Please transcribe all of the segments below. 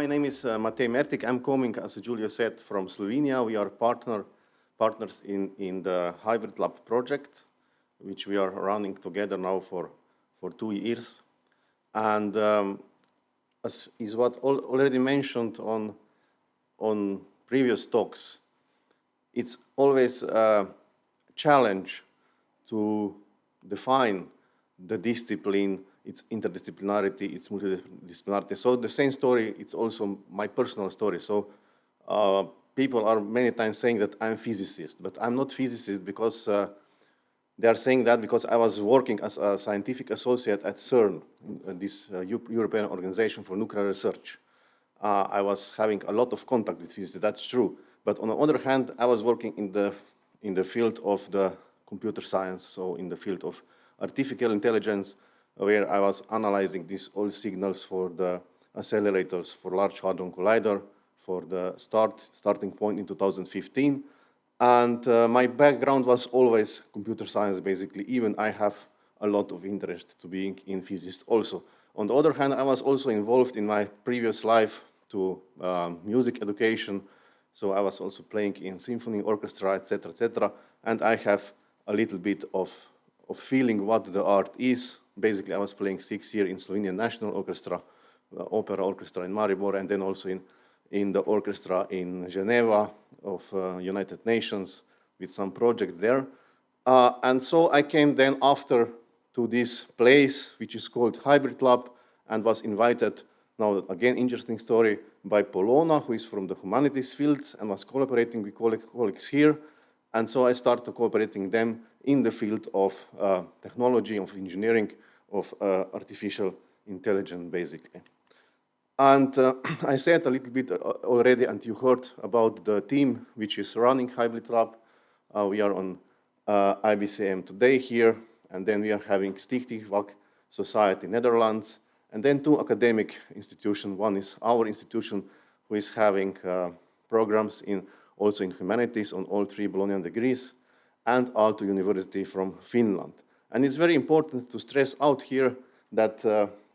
my name is Matej Mertik. I'm coming, as Julio said, from Slovenia. We are partners in the Hybrid Lab project, which we are running together now for 2 years. And as is what already mentioned on previous talks, it's always a challenge to define the discipline, its interdisciplinarity, its multidisciplinarity. So the same story, it's also my personal story. So people are many times saying that I'm a physicist, but I'm not physicist because they are saying that because I was working as a scientific associate at CERN, this European Organization for Nuclear Research. I was having a lot of contact with physicists, that's true. But on the other hand, I was working in the field of the computer science, so in the field of artificial intelligence, where I was analyzing these all signals for the accelerators for Large Hadron Collider, for the starting point in 2015. And my background was always computer science, basically. Even I have a lot of interest to being in physics also. On the other hand, I was also involved in my previous life to music education. So I was also playing in symphony orchestra, etc., etc. And I have a little bit of feeling what the art is. Basically, I was playing 6 years in Slovenian National Orchestra, opera orchestra in Maribor, and then also in the orchestra in Geneva of United Nations with some project there. And so I came then after to this place, which is called Hybrid Lab, and was invited, now again, interesting story, by Polona, who is from the humanities fields and was collaborating with colleagues here. And so I started cooperating them in the field of technology, of engineering, of artificial intelligence, basically. And I said a little bit already, and you heard about the team which is running Hybrid Lab. We are on IBCM today here, and then we are having STICHTING WAAG Society Netherlands, and then 2 academic institutions. One is our institution, who is having programs also in humanities on all 3 Bologna degrees, and AALTO University from Finland. And it's very important to stress out here that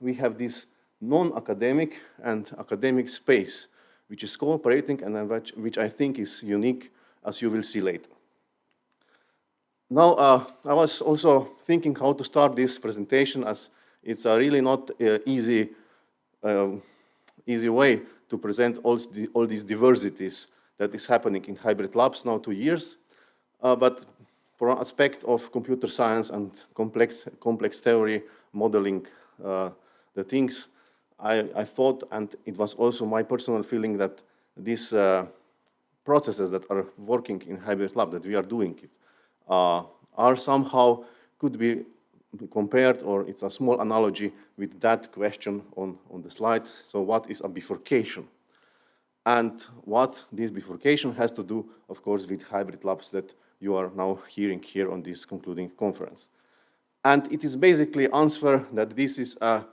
we have this non-academic and academic space, which is cooperating and which I think is unique, as you will see later. Now, I was also thinking how to start this presentation, as it's a really not easy way to present all these diversities that is happening in hybrid labs now 2 years. But for an aspect of computer science and complex theory, modeling the things, I thought, and it was also my personal feeling, that these processes that are working in hybrid lab, that we are doing it, are somehow could be compared, or it's a small analogy with that question on the slide. So what is a bifurcation? And what this bifurcation has to do, of course, with hybrid labs that you are now hearing here on this concluding conference. And it is basically answer that this is an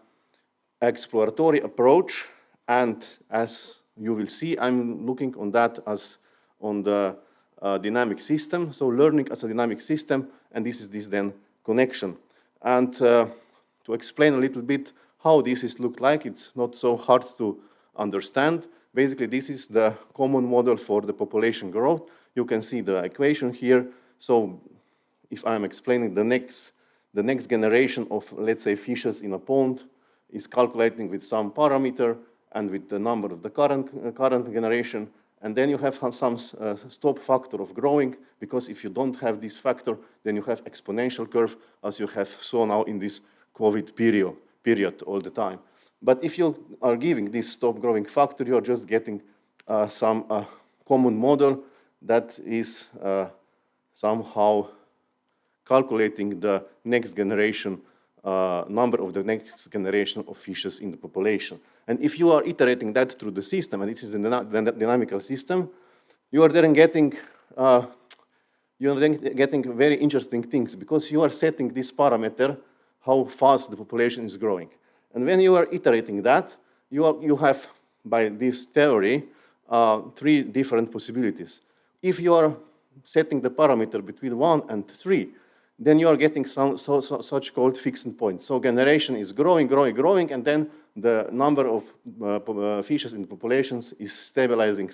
exploratory approach, and as you will see, I'm looking on that as on the dynamic system, so learning as a dynamic system, and this is this then connection. And to explain a little bit how this is looked like, it's not so hard to understand. Basically, this is the common model for the population growth. You can see the equation here. So if I'm explaining the next generation of, let's say, fishes in a pond is calculating with some parameter and with the number of the current generation. And then you have some stop factor of growing, because if you don't have this factor, then you have exponential curve, as you have saw now in this COVID period all the time. But if you are giving this stop growing factor, you are just getting some common model that is somehow calculating the next generation, number of the next generation of fishes in the population. And if you are iterating that through the system, and this is the dynamical system, you are then getting very interesting things, because you are setting this parameter, how fast the population is growing. And when you are iterating that, you have, by this theory, 3 different possibilities. If you are setting the parameter between 1 and 3, then you are getting such called fixed points. So generation is growing, and then the number of fishes in the populations is stabilizing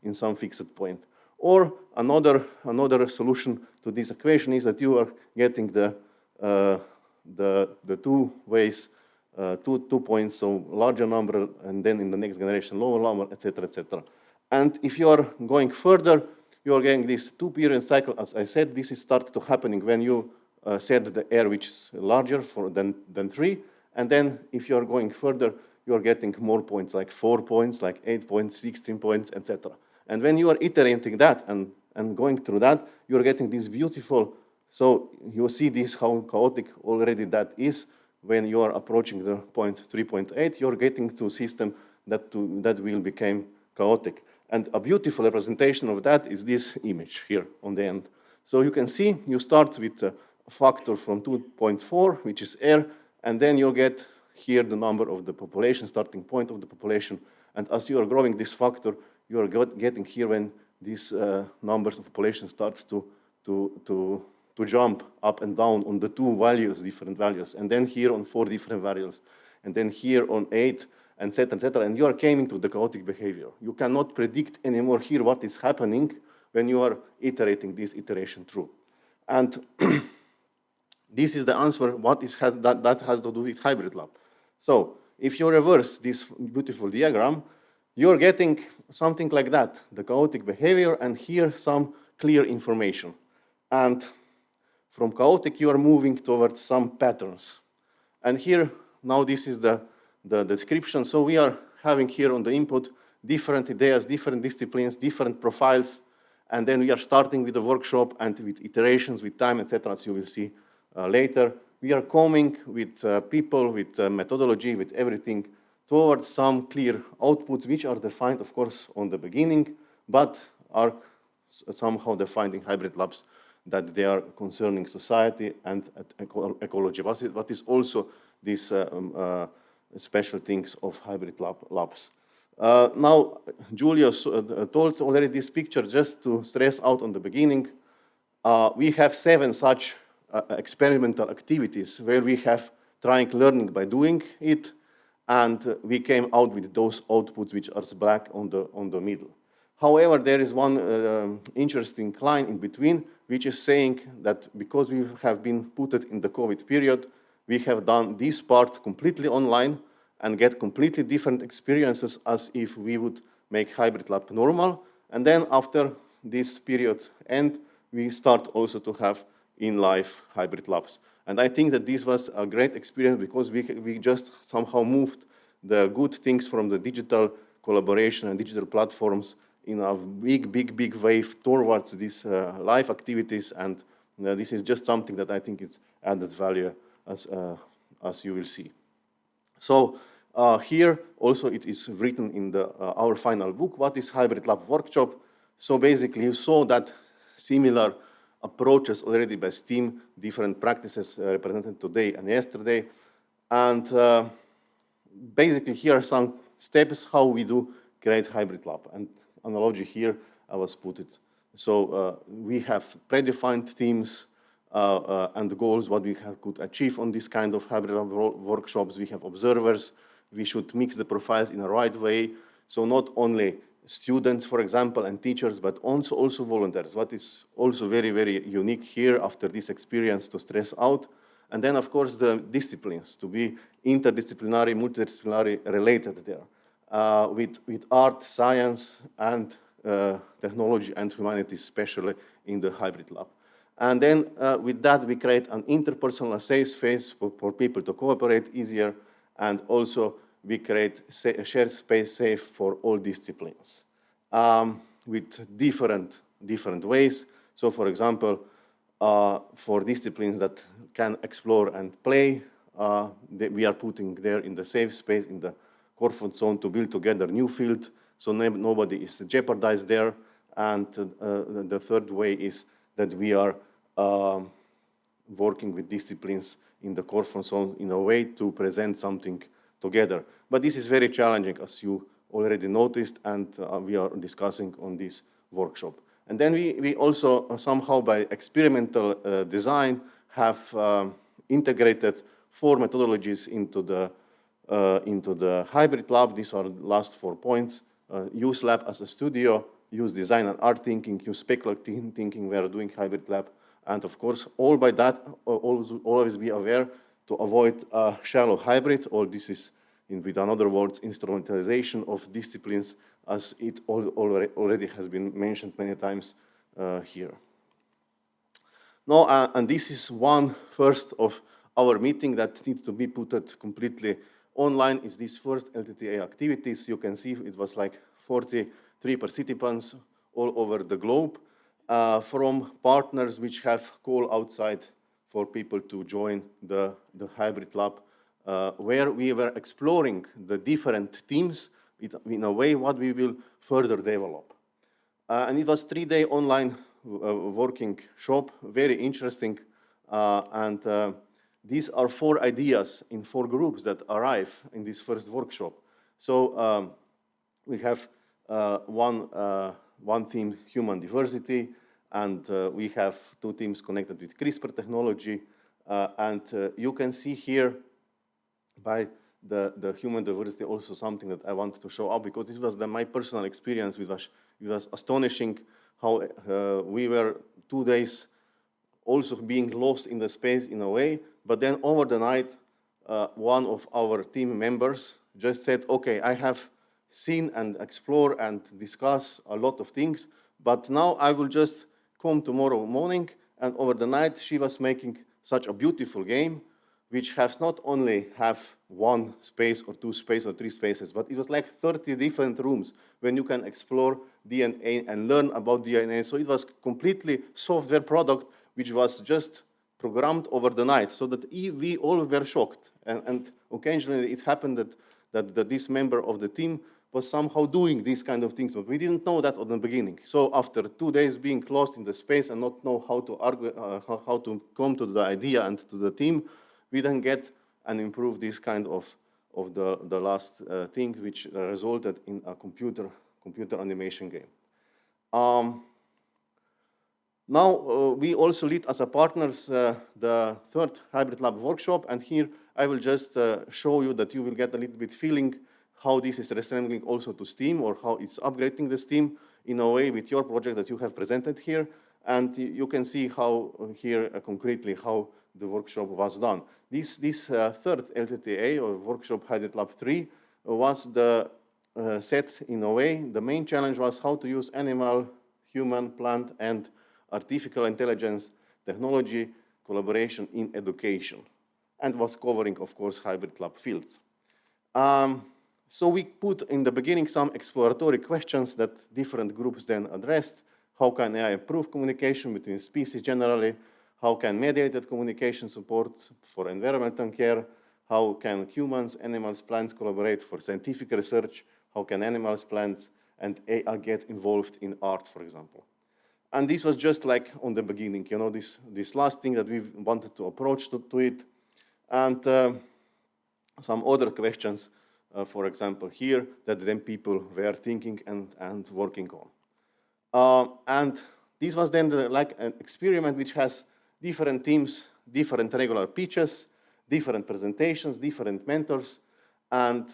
in some fixed point. Or another solution to this equation is that you are getting the two ways, two points, so larger number, and then in the next generation lower number, etc., etc. And if you are going further, you are getting this two-period cycle. As I said, this is started to happening when you set the air which is larger than 3. And then if you are going further, you are getting more points, like 4 points, like 8 points, 16 points, etc. And when you are iterating that and going through that, you are getting this beautiful, so you see this, how chaotic already that is. When you are approaching the point 3.8, you're getting to a system that will become chaotic. And a beautiful representation of that is this image here on the end. So you can see you start with a factor from 2.4, which is air, and then you get here the number of the population, starting point of the population. And as you are growing this factor, you are getting here when these numbers of population starts to jump up and down on the two values, different values, and then here on 4 different values, and then here on 8, etc., and you are coming to the chaotic behavior. You cannot predict anymore here what is happening when you are iterating this iteration through. And this is the answer, that has to do with hybrid lab. So if you reverse this beautiful diagram, you're getting something like that, the chaotic behavior, and here some clear information. And from chaotic, you are moving towards some patterns. And here, now this is the description. So we are having here on the input different ideas, different disciplines, different profiles, and then we are starting with the workshop and with iterations, with time, etc., as you will see later. We are coming with people, with methodology, with everything, towards some clear outputs, which are defined, of course, on the beginning, but are somehow defined in hybrid labs, that they are concerning society and ecology. What is also these special things of hybrid labs. Now, Julius told already this picture just to stress out on the beginning. We have 7 such experimental activities where we have trying learning by doing it, and we came out with those outputs which are black on the middle. However, there is one interesting line in between, which is saying that because we have been put in the COVID period, we have done this part completely online and get completely different experiences as if we would make hybrid lab normal. And then after this period end, we start also to have in-life hybrid labs. And I think that this was a great experience because we just somehow moved the good things from the digital collaboration and digital platforms in a big wave towards these live activities. And this is just something that I think is added value as you will see. So here also it is written in our final book, what is hybrid lab workshop? So basically you saw that similar approaches already by STEAM, different practices represented today and yesterday. And basically here are some steps how we do create hybrid lab. And analogy here, I was put it. So we have predefined themes and goals, what we could achieve on this kind of hybrid lab workshops. We have observers. We should mix the profiles in the right way. So not only students, for example, and teachers, but also volunteers, what is also very unique here after this experience to stress out. And then, of course, the disciplines to be interdisciplinary, multidisciplinary related there with art, science, and technology and humanities, especially in the hybrid lab. And then with that, we create an interpersonal safe space for people to cooperate easier, and also we create a shared space safe for all disciplines with different ways. So, for example, for disciplines that can explore and play, we are putting there in the safe space, in the comfort zone, to build together new field, so nobody is jeopardized there. And the third way is that we are working with disciplines in the comfort zone in a way to present something together. But this is very challenging, as you already noticed, and we are discussing on this workshop. And then we also somehow by experimental design, have integrated 4 methodologies into the hybrid lab. These are the last 4 points. Use lab as a studio, use design and art thinking, use speculative thinking. We are doing hybrid lab. And of course, all by that, always be aware to avoid shallow hybrid, or this is, with other words, instrumentalization of disciplines, as it already has been mentioned many times here. Now, and this is one first of our meeting that needs to be put completely online, is this first LTTA activities. You can see it was like 43 participants all over the globe from partners which have call outside for people to join the hybrid lab, where we were exploring the different teams in a way what we will further develop. And it was 3-day online working shop, very interesting. And these are 4 ideas in 4 groups that arrive in this first workshop. So we have one team, human diversity, and we have 2 teams connected with CRISPR technology. And you can see here by the human diversity also something that I wanted to show up, because this was my personal experience. It was astonishing how we were 2 days also being lost in the space in a way, but then over the night, one of our team members just said, okay, I have seen and explore and discuss a lot of things, but now I will just come tomorrow morning. And over the night, she was making such a beautiful game, which has not only have 1 space or 2 spaces or 3 spaces, but it was like 30 different rooms when you can explore DNA and learn about DNA. So it was completely software product, which was just programmed over the night, so that we all were shocked. And occasionally it happened that this member of the team was somehow doing these kind of things, but we didn't know that at the beginning. So after 2 days being lost in the space and not know how to argue, how to come to the idea and to the team, we then get and improve this kind of the last thing, which resulted in a computer animation game. Now we also lead as a partners the 3rd hybrid lab workshop, and here I will just show you that you will get a little bit feeling how this is resembling also to STEAM, or how it's upgrading the STEAM in a way with your project that you have presented here. And you can see how here concretely how the workshop was done. This 3rd LTTA, or workshop hybrid lab 3, was the set in a way. The main challenge was how to use animal, human, plant, and artificial intelligence technology collaboration in education, and was covering, of course, hybrid lab fields. So we put in the beginning some exploratory questions that different groups then addressed. How can AI improve communication between species generally? How can mediated communication support for environmental care? How can humans, animals, plants collaborate for scientific research? How can animals, plants, and AI get involved in art, for example? And this was just like on the beginning, you know, this last thing that we wanted to approach to it. And some other questions, for example, here, that then people were thinking and working on. And this was then like an experiment which has different teams, different regular pitches, different presentations, different mentors, and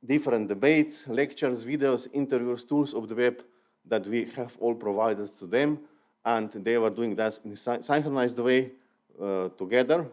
different debates, lectures, videos, interviews, tools of the web that we have all provided to them. And they were doing that in a synchronized way together,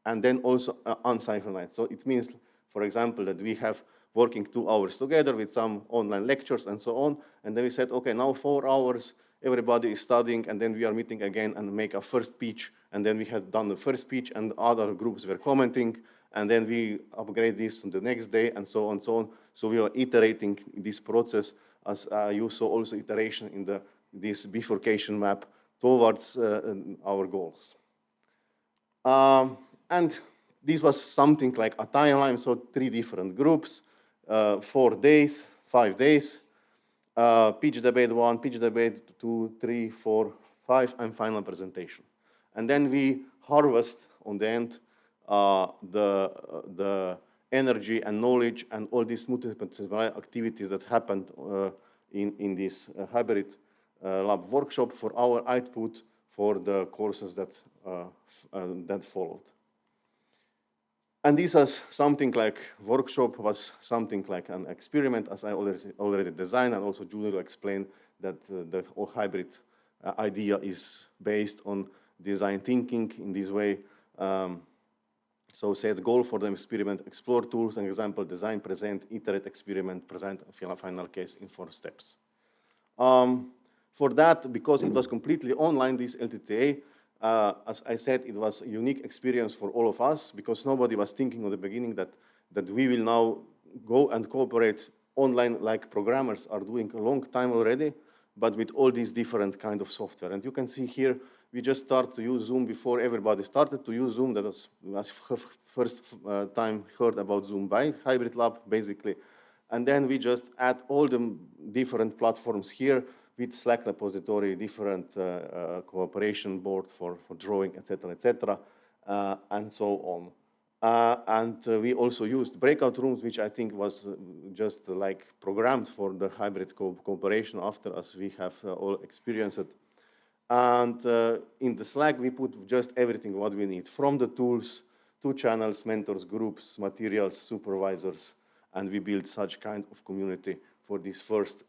and then also unsynchronized. So it means, for example, that we have working 2 hours together with some online lectures and so on. And then we said, okay, now 4 hours, everybody is studying, and then we are meeting again and make a first pitch. And then we had done the first pitch, and other groups were commenting. And then we upgrade this on the next day, and so on and so on. So we are iterating this process, as you saw also iteration in this bifurcation map towards our goals. And this was something like a timeline, so 3 different groups, 4 days, 5 days, pitch debate 1, pitch debate 2, 3, 4, 5, and final presentation. And then we harvest on the end the energy and knowledge and all these multidisciplinary activities that happened in this hybrid lab workshop for our output for the courses that, that followed. And this was something like workshop, was something like an experiment, as I already designed, and also Julio explained that the whole hybrid idea is based on design thinking in this way. So set goal for the experiment, explore tools and example, design, present, iterate, experiment, present, final case in 4 steps. For that, because it was completely online, this LTTA, as I said, it was a unique experience for all of us, because nobody was thinking at the beginning that we will now go and cooperate online like programmers are doing a long time already, but with all these different kind of software. And you can see here, we just started to use Zoom before everybody started to use Zoom. That was first time heard about Zoom by Hybrid Lab, basically. And then we just add all the different platforms here with Slack repository, different cooperation board for drawing, etc., and so on. And we also used breakout rooms, which I think was just like programmed for the hybrid cooperation after, as we have all experienced it. And in the Slack, we put just everything what we need, from the tools to channels, mentors, groups, materials, supervisors, and we build such kind of community for this first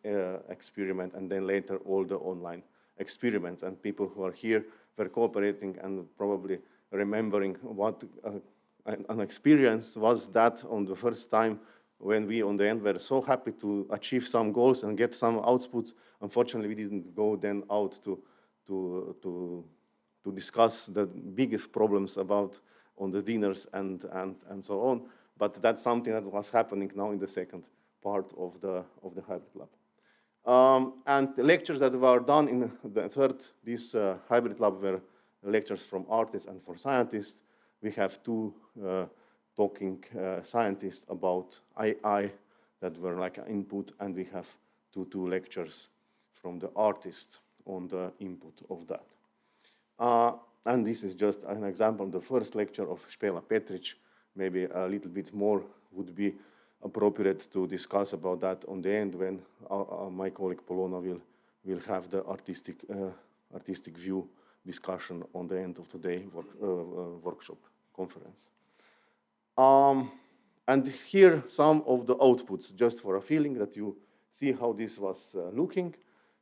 experiment, and then later all the online experiments. And people who are here were cooperating and probably remembering what an experience was that on the first time when we on the end were so happy to achieve some goals and get some outputs. Unfortunately, we didn't go then out to discuss the biggest problems about on the dinners and so on. But that's something that was happening now in the second part of the hybrid lab. And the lectures that were done in the third, this hybrid lab were lectures from artists and for scientists. We have 2 talking scientists about AI that were like an input, and we have two lectures from the artists on the input of that. And this is just an example of the first lecture of Špela Petrić. Maybe a little bit more would be appropriate to discuss about that on the end when my colleague Polona will have the artistic view discussion on the end of the day workshop conference. And here some of the outputs, just for a feeling that you see how this was looking.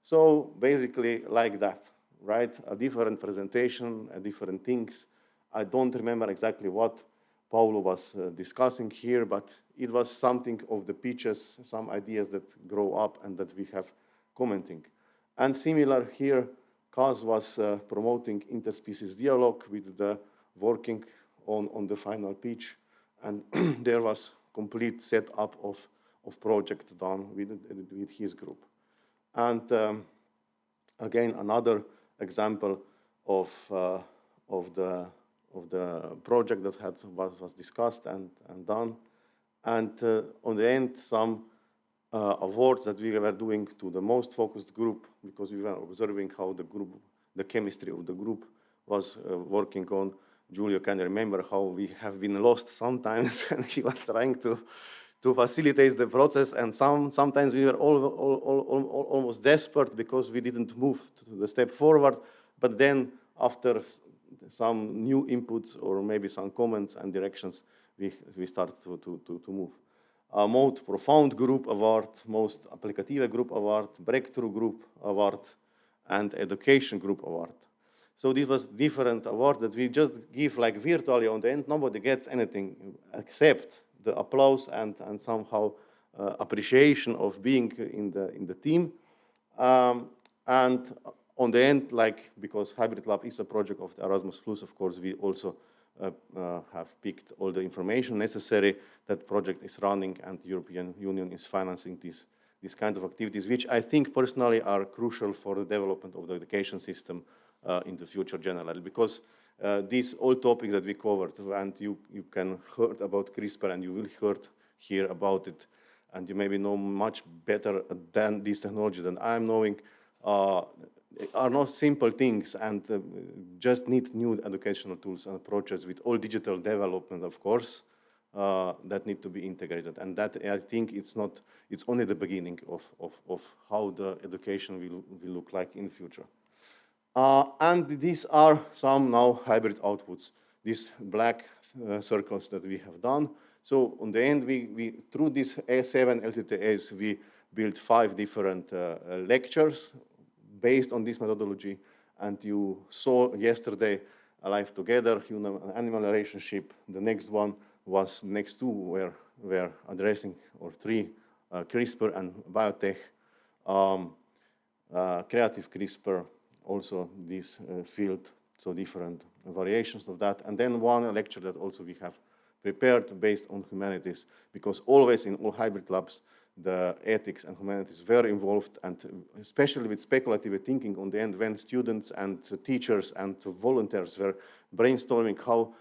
So basically like that, right? A different presentation, different things. I don't remember exactly what Paulo was discussing here, but it was something of the pitches, some ideas that grow up and that we have commenting. And similar here, Kaz was promoting interspecies dialogue with the working on the final pitch, and there was complete setup of project done with his group. And again, another example of the project that was discussed and done. And on the end, some awards that we were doing to the most focused group, because we were observing how the chemistry of the group was working on. Julio can remember how we have been lost sometimes, and he was trying to facilitate the process, and sometimes we were almost desperate because we didn't move to the step forward. But then after some new inputs or maybe some comments and directions, we start to move. Most Profound Group Award, Most Applicative Group Award, Breakthrough Group Award, and Education Group Award. So this was different awards that we just give like virtually on the end. Nobody gets anything except the applause and somehow appreciation of being in the team. And on the end, like, because Hybrid Lab is a project of the Erasmus+, of course, we also have picked all the information necessary. That project is running, and the European Union is financing these kind of activities, which I think personally are crucial for the development of the education system in the future generally, because these all topics that we covered, and you can heard about CRISPR, and you will hear about it, and you maybe know much better than this technology than I'm knowing, are not simple things, and just need new educational tools and approaches with all digital development, of course, that need to be integrated. And that, I think, it's only the beginning of how the education will look like in the future. And these are some now hybrid outputs, these black circles that we have done. So on the end, we through these A7 LTTAs, we built 5 different lectures based on this methodology. And you saw yesterday, Alive Together, human-animal relationship. The next one was next 2, where we're addressing, or 3, CRISPR and biotech, creative CRISPR, also this field, so different variations of that. And then one lecture that also we have prepared based on humanities, because always in all hybrid labs, the ethics and humanities were involved, and especially with speculative thinking on the end, when students and teachers and volunteers were brainstorming how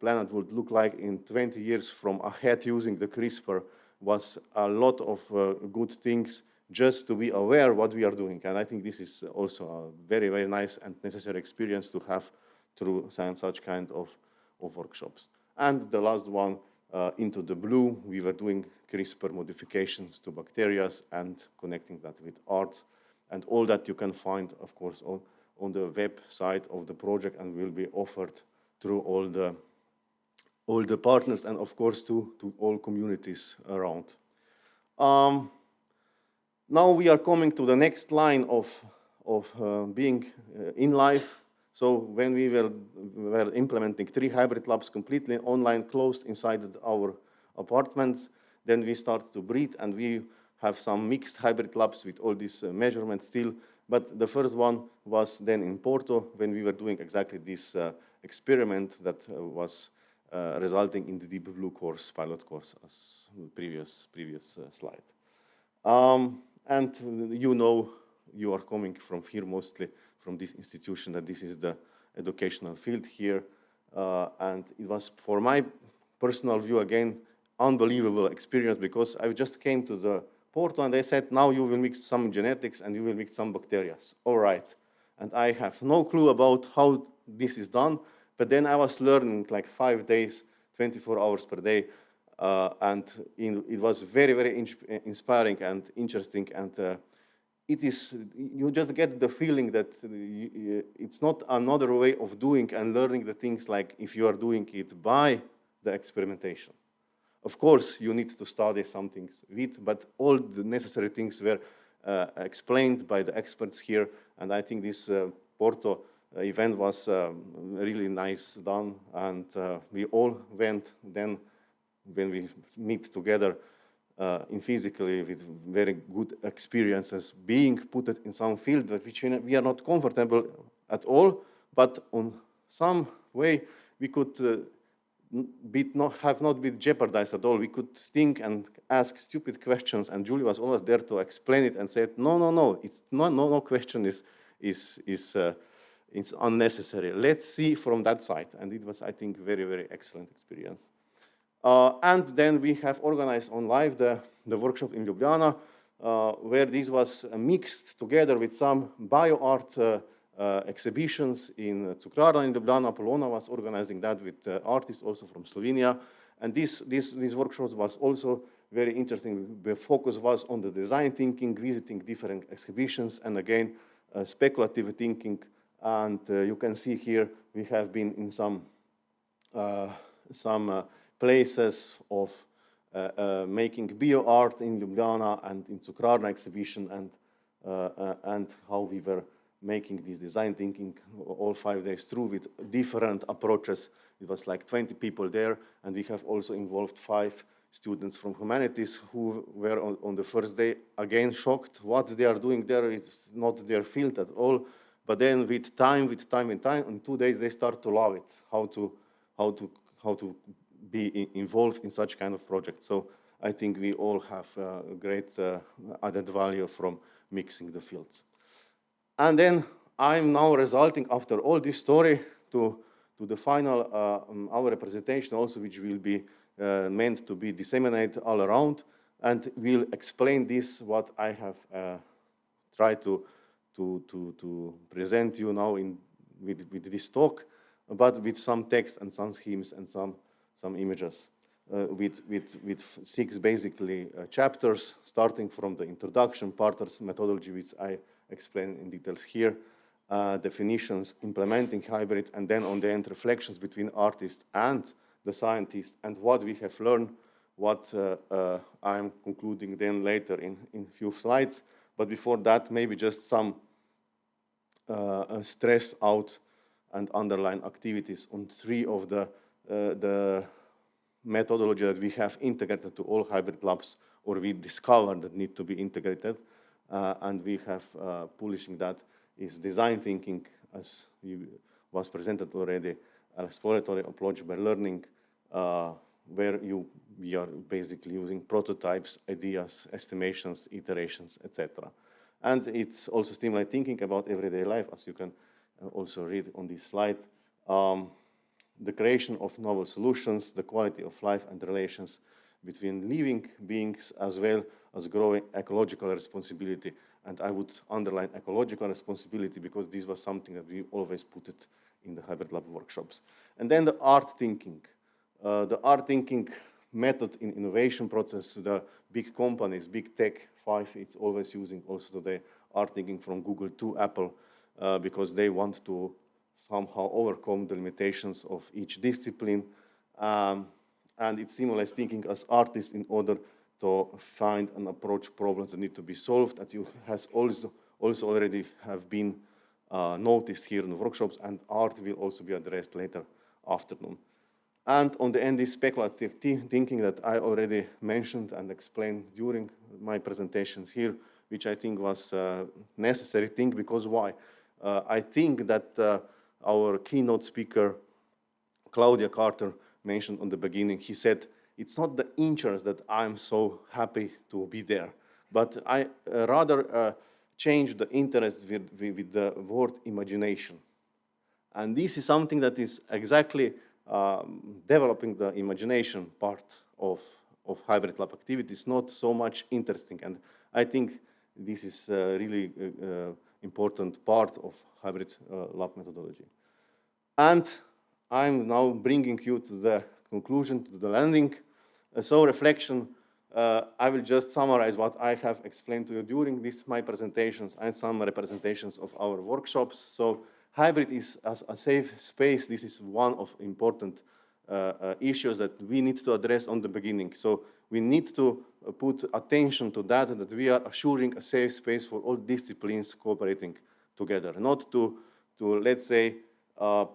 planet would look like in 20 years from ahead using the CRISPR, was a lot of good things just to be aware what we are doing. And I think this is also a very, very nice and necessary experience to have through such kind of workshops. And the last one, into the blue, we were doing CRISPR modifications to bacteria and connecting that with art. And all that you can find, of course, on the website of the project, and will be offered through all the partners, and of course to all communities around. Now we are coming to the next line of being in life. So when we were implementing 3 hybrid labs completely online, closed inside our apartments, then we started to breathe, and we have some mixed hybrid labs with all these measurements still. But the first one was then in Porto, when we were doing exactly this experiment that was resulting in the Deep Blue course, pilot course, as the previous slide. And you are coming from here, mostly from this institution, that this is the educational field here. And it was, for my personal view, again, unbelievable experience, because I just came to the Porto and they said, now you will mix some genetics and you will mix some bacteria. All right. And I have no clue about how this is done, but then I was learning like 5 days, 24 hours per day. And it was very, very inspiring and interesting. And you just get the feeling that it's not another way of doing and learning the things like if you are doing it by the experimentation. Of course, you need to study some things with, but all the necessary things were explained by the experts here. And I think this Porto event was really nice done. And we all went then, when we meet together in physically, with very good experiences, being put in some field which we are not comfortable at all, but on some way we could have not been jeopardized at all. We could think and ask stupid questions, and Julie was always there to explain it and said, no, it's no question it's unnecessary. Let's see from that side. And it was, I think, very, very excellent experience. And then we have organized on live the workshop in Ljubljana, where this was mixed together with some bioart exhibitions in Cukrarna in Ljubljana. Polona was organizing that with artists also from Slovenia. And this workshop was also very interesting. The focus was on the design thinking, visiting different exhibitions, and again, speculative thinking. And you can see here, we have been in some places of making bio-art in Ljubljana and in Cukrarna exhibition, and how we were making this design thinking all 5 days through with different approaches. It was like 20 people there, and we have also involved 5 students from humanities who were on the first day, again, shocked what they are doing there. It's not their field at all. But then with time, in 2 days, they start to love it, how to be involved in such kind of project. So I think we all have a great added value from mixing the fields. And then I'm now resulting, after all this story, to the final, our representation also, which will be meant to be disseminated all around, and will explain this, what I have tried to present you now with this talk, but with some text and some schemes and some images, with 6 basically chapters, starting from the introduction, Partner's methodology, which I explain in details here, definitions, implementing hybrid, and then on the end reflections between artists and the scientists, and what we have learned, what I'm concluding then later in few slides. But before that, maybe just some stress out and underline activities on 3 of the methodology that we have integrated to all hybrid labs, or we discovered that need to be integrated, and we have publishing that is design thinking, as was presented already, exploratory approach by learning, where we are basically using prototypes, ideas, estimations, iterations, etc. And it's also stimulate thinking about everyday life, as you can also read on this slide. The creation of novel solutions, the quality of life and relations between living beings, as well as growing ecological responsibility. And I would underline ecological responsibility because this was something that we always put it in the hybrid lab workshops. And then the art thinking. The art thinking method in innovation process, the big companies, big tech, 5, it's always using also the art thinking from Google to Apple, because they want to somehow overcome the limitations of each discipline. And it stimulates thinking as artists in order to find and approach problems that need to be solved, that you has also already have been noticed here in the workshops, and art will also be addressed later afternoon. And on the end is speculative thinking that I already mentioned and explained during my presentations here, which I think was a necessary thing, because why? I think that our keynote speaker, Claudia Carter, mentioned on the beginning, he said, it's not the interest that I'm so happy to be there, but I rather change the interest with the word imagination. And this is something that is exactly developing the imagination part of hybrid lab activities, not so much interesting. And I think this is a really important part of hybrid lab methodology. And I'm now bringing you to the conclusion, to the landing. So reflection, I will just summarize what I have explained to you during my presentations and some representations of our workshops. So hybrid is as a safe space. This is one of important issues that we need to address on the beginning. So we need to put attention to that we are assuring a safe space for all disciplines cooperating together, not to let's say,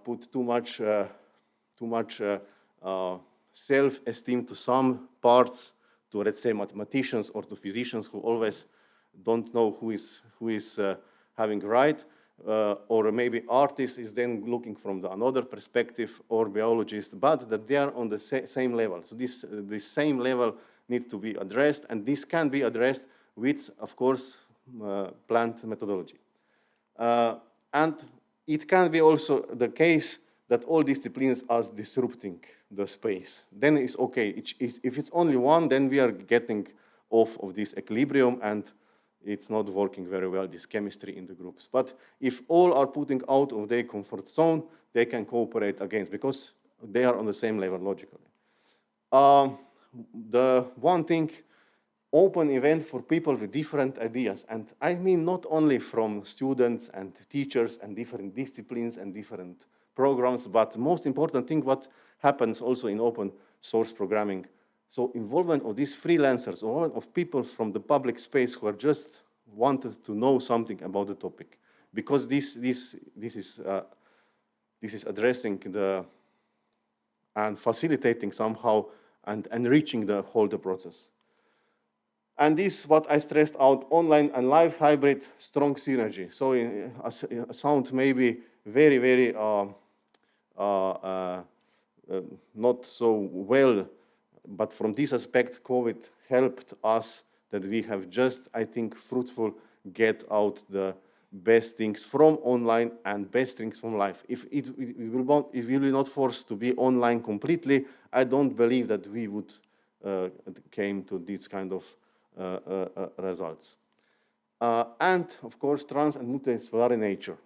put too much self-esteem to some parts, to, let's say, mathematicians or to physicians who always don't know who is having right, or maybe artist is then looking from another perspective, or biologist, but that they are on the same level. So this same level needs to be addressed, and this can be addressed with, of course, plant methodology. And it can be also the case that all disciplines are disrupting the space. Then it's okay. If it's only one, then we are getting off of this equilibrium, and it's not working very well, this chemistry in the groups. But if all are putting out of their comfort zone, they can cooperate against, because they are on the same level logically. The one thing, open event for people with different ideas. And I mean not only from students and teachers and different disciplines and different programs, but the most important thing, what happens also in open source programming. So involvement of these freelancers or of people from the public space who are just wanted to know something about the topic, because this is addressing and facilitating somehow and enriching the whole process. And this is what I stressed out: online and live hybrid, strong synergy. So a sound maybe very, very not so well, but from this aspect, COVID helped us that we have just, I think, fruitful get out the best things from online and best things from live. If we will not force to be online completely, I don't believe that we would came to this kind of results. And of course, trans and multidisciplinary nature.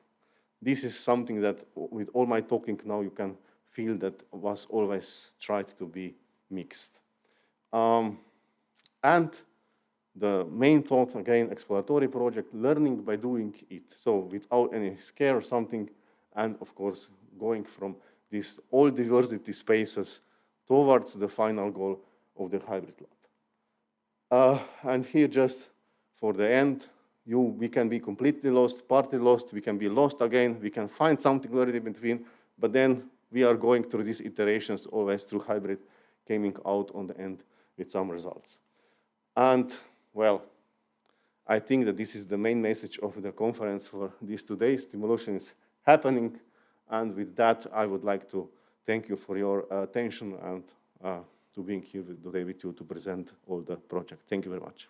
This is something that with all my talking now, you can feel that was always tried to be mixed. And The main thought, again, exploratory project, learning by doing it. So without any scare or something, and of course, going from these all diversity spaces towards the final goal of the hybrid lab. And here just for the end, we can be completely lost, partly lost, we can be lost again, we can find something already in between, but then we are going through these iterations always through hybrid, coming out on the end with some results. And well, I think that this is the main message of the conference for these 2 days. Stimulation is happening. And with that, I would like to thank you for your attention and to being here today with you to present all the project. Thank you very much.